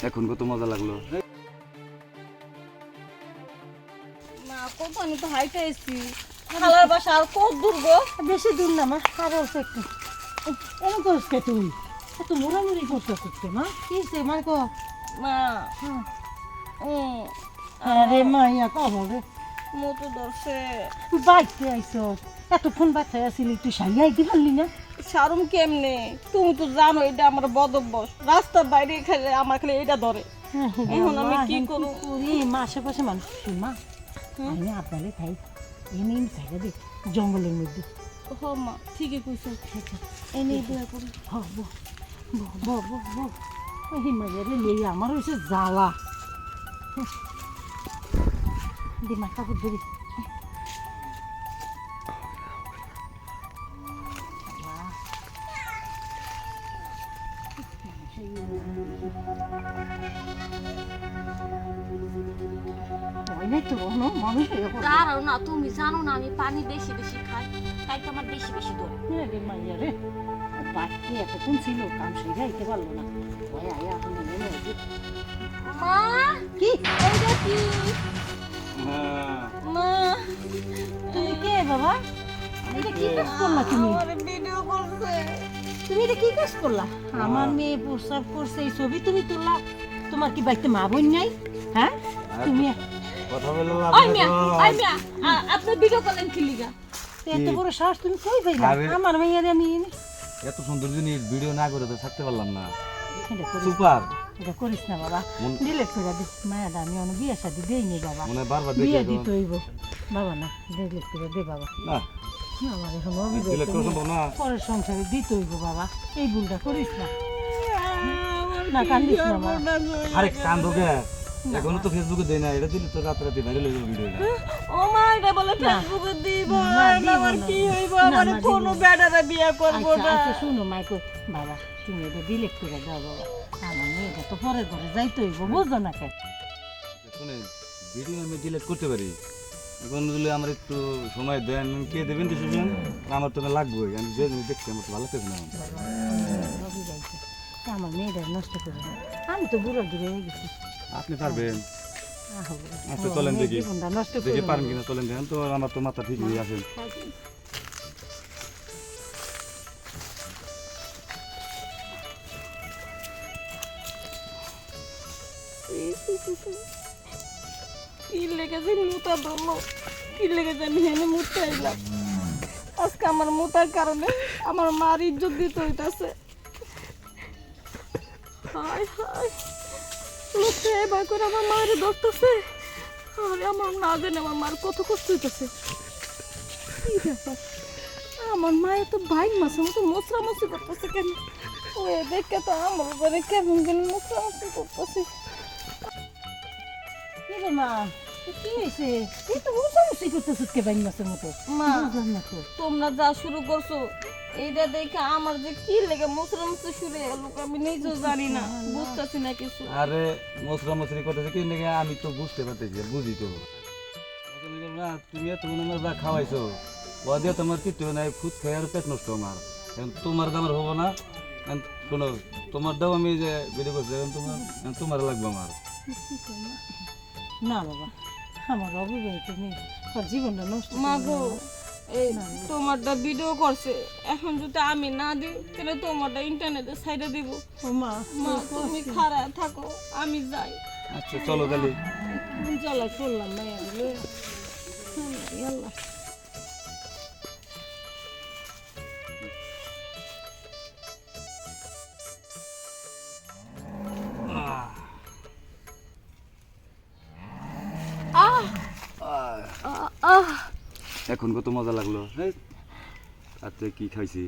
এখন কত মজা লাগলো। মা কোম্পানি তো হাইটে এসছি, খালার বাসা আর কত দূর গো? বেশি দূর না মা, আরো অল্প একটু। এরকম করিস কে তুই? এত মোড়ামুড়ি করছিস তো মা, কি সে মা কো? মা আরে মা ইয়া কব রে, মতো ধরছে। বাইতে আইছস, এতক্ষণ বাচ্চা আসিলি, তুই সারিয়াই দি পারলি না? সারুম কেমনে? তুমি তো জানো এটা আমার বদভ্যাস, রাস্তার বাইরে খেলে আমার খালি এটা ধরে। এখন আমি কি করব? মা আশেপাশে মানুষ তুই মা, আমি আপনারে খাই এনে খাইয়া দে জঙ্গলের মধ্যে। হ মা ঠিকই কইছো, এনে দয়া করি। হ বো বো বো বো ওই মাইয়ারে লিয়ে আমার হয়েছে জ্বালা। দি মাথা করতে দি। দাঁড়াও না, তুমি জানো না আমি পানি বেশি বেশি খাই, তাই তো আমার বেশি বেশি ধরে। মাইয়া রে বাকি এতক্ষণ ছিল, কাম সেটা আইতে পারলো না। ওই আয়া এখন মা কি এইটা কি? মা তুমি কে বাবা? এটা কি কাজ করলা তুমি? আমার ভিডিও করছে। তুমি এটা কি কাজ করলা? আমার মেয়ে প্রস্রাব করছে, এই ছবি তুমি তুললা? তোমার কি বাড়িতে মা বোন নাই? হ্যাঁ তুমি কথা বলে লাভ ওই মিয়া, ওই নাই। মিয়া, আপনি ভিডিও করলেন কি লিগা? এত বড় সাহস তুমি কই পাইলা? আমার মেয়েরে আমি এত সুন্দর জিনিস ভিডিও না করে তো থাকতে পারলাম না। এটা করিস সুপার এটা করিস না বাবা, ডিলেট করে দে। মায়াদা আমি অনেক বিয়ে শাদি দেইনি বাবা, মনে বারবার বিয়ে দেখে দিতে হইব বাবা। না ডিলেট করে দে বাবা, না আমার এখন সিলেক্ট করা সম্ভব না। পরের সংসারে দিতে হইব বাবা, এই ভুলটা করিস না। না কান্দিস না মা। আরে কান্দো কে? এখনো তো ফেসবুকে দেই না, এটা দিলে তো রাতারাতি ভাইরাল হয়ে যাবে ভিডিওটা। ও মা এটা বলে ফেসবুকে দিব, না, দিব আমার না। কি হইব? না, আমার না, কোনো দিব না। বেড়ারা বিয়ে করব আচ্ছা না। আচ্ছা শুনো মাইকো বাবা, তুমি এটা ডিলেট করে দাও বাবা, আমার মেয়েটা তো পরের ঘরে যাইতে হইব, বুঝো না কে? শুনে ভিডিও আমি ডিলিট করতে পারি, এখন যদি আমার একটু সময় দেন, কে দেবেন ডিসিশন? আমার তো লাগবেই, আমি যে জিনিস দেখছি আমার তো ভালো লাগতেছে না। রবি যাইছে, আমার মেয়েটা নষ্ট করে না, আমি তো বুড়ো দূরে হয়ে গেছি। আপনি পারবেন? আহো, আচ্ছা আমার চলেন মেয়ের দেখি, জীবনটা নষ্ট দেখি করে পারেন কিনা, চলেন দেখেন তো, আমার তো মাথা ঠিক হয়ে আসেন। কি লেগেছে মুতা ধরলো, কি লেগেছে আমি হেনে মুতে আইলাম। আজকে আমার মুতার কারণে আমার মার ইজ্জত দিতে হইতাছে। হায় হায়, লোকটা এবার করে আমার মায়ের ধরতেছে। আরে আমার না জানে আমার মার কত কষ্ট হইতেছে। কি ব্যাপার, আমার মায়ের তো বাইক মাসের মতো মশরামশি করতেছে কেন? ও দেখে তো আমার উপরে কেমন কেন মশরামশি করতেছে। কি রে মা, কি হয়েছে? এই তো মুসামুসি করতেছিস কে বাইন মাছের মতো? মা বুঝলাম না তো। তোমরা যা শুরু করছো এইটা দেখে আমার যে কি লেগে মশরামশি শুরু হলো আমি নিজেও জানি না, বুঝতেছি না কিছু। আরে মশরা মশরি করতেছে কি নাকি আমি তো বুঝতে পারতেছি, বুঝি তো না। তুমি এত মনে যা খাওয়াইছো, ও দিয়ে তোমার কিছু নাই, খুদ খেয়ে আর পেট নষ্ট আমার। এখন তোমার দামের হবো না। এখন শোনো, তোমার দাও আমি যে ভিডিও করছি, এখন তোমার লাগবে আমার। না বাবা, আমার অবিবাহিত মেয়ে, তার জীবনটা নষ্ট করে মা গো, দিল। এই তোমারটা ভিডিও করছে, এখন যদি আমি না দিই তাহলে তোমারটা ইন্টারনেটে সাইডে দিব। ও মা, মা তুমি খারাপ থাকো, আমি যাই। আচ্ছা চলো তাহলে। জ্বালা করলাম মায়া বলে। আল্লাহ এখন কত মজা লাগলো। আচ্ছা কি খাইছি?